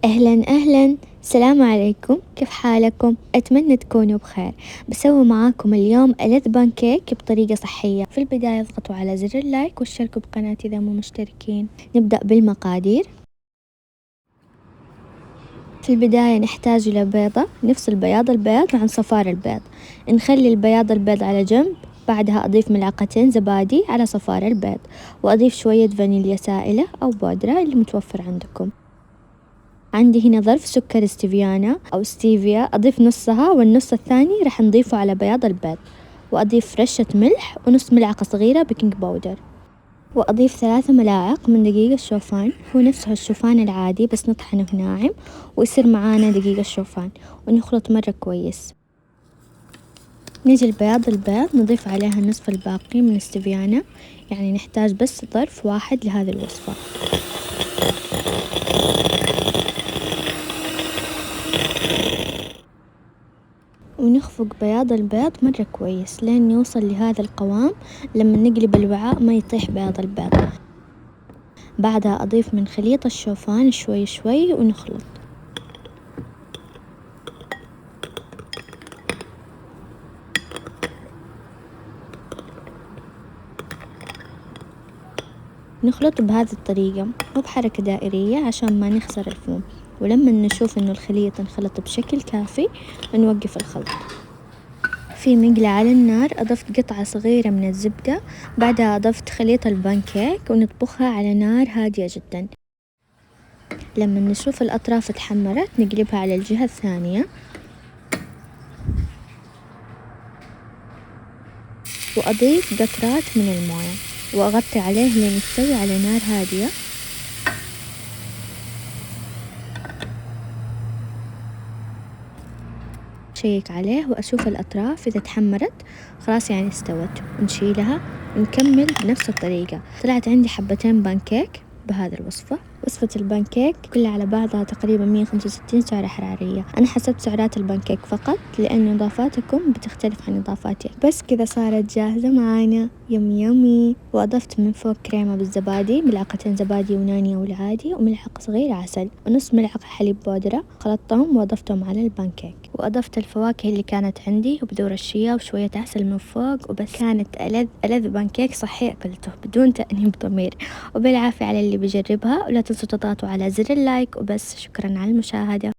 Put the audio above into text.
أهلا أهلا، السلام عليكم، كيف حالكم؟ أتمنى تكونوا بخير. بسوي معاكم اليوم ألذ بانكيك بطريقة صحية. في البداية اضغطوا على زر اللايك واشتركوا بقناتي إذا مو مشتركين. نبدأ بالمقادير. في البداية نحتاج إلى بيضة، نفصل بياض البيض عن صفار البيض، نخلي البياض البيض على جنب. بعدها أضيف ملعقتين زبادي على صفار البيض، وأضيف شوية فانيليا سائلة أو بودرة اللي متوفر عندكم. عندي هنا ظرف سكر ستيفيانا أو ستيفيا، أضيف نصها والنص الثاني راح نضيفه على بياض البيض، وأضيف رشة ملح ونص ملعقة صغيرة بيكنج باودر، وأضيف 3 ملاعق من دقيق الشوفان، هو نفسه الشوفان العادي بس نطحنه ناعم ويصير معانا دقيق الشوفان، ونخلط مرة كويس. نجي لبياض البيض نضيف عليها النصف الباقي من الستيفيانا، يعني نحتاج بس ظرف واحد لهذه الوصفة. ونخفق بياض البيض مرة كويس لين يوصل لهذا القوام. لما نقلب الوعاء ما يطيح بياض البيض. بعدها أضيف من خليط الشوفان شوي شوي ونخلط. نخلط بهذه الطريقة، مو بحركة دائرية عشان ما نخسر الفوم. ولما نشوف إنه الخليط انخلط بشكل كافي نوقف الخلط. في مقلاة على النار أضفت قطعة صغيرة من الزبدة، بعدها أضفت خليط البانكيك ونطبخها على نار هادية جدا. لما نشوف الأطراف اتحمرت نقلبها على الجهة الثانية، وأضيف قطرات من الموية وأغطي عليه لين يستوي على نار هادية. شيك عليه وأشوف الأطراف إذا تحمرت خلاص يعني استوت، نشيلها ونكمل بنفس الطريقة. طلعت عندي حبتين بانكيك بهذه الوصفة. وصفة البانكيك كلها على بعضها تقريبا 165 سعرة حرارية. أنا حسبت سعرات البانكيك فقط لأن إضافاتكم بتختلف عن إضافاتي. بس كذا صارت جاهزة معانا، يمي يمي. وأضفت من فوق كريمة بالزبادي، ملعقتين زبادي يوناني أو العادي، وملعقة صغيرة عسل، ونص ملعقة حليب بودرة. خلطتهم وأضفتهم على البانكيك، وأضفت الفواكه اللي كانت عندي وبذور الشيا وشوية عسل من فوق وبس. كانت ألذ بانكيك صحي أكلته بدون تأنيب ضمير. وبالعافية على اللي بيجربها، ولا تنسوا تضغطوا على زر اللايك وبس. شكرا على المشاهدة.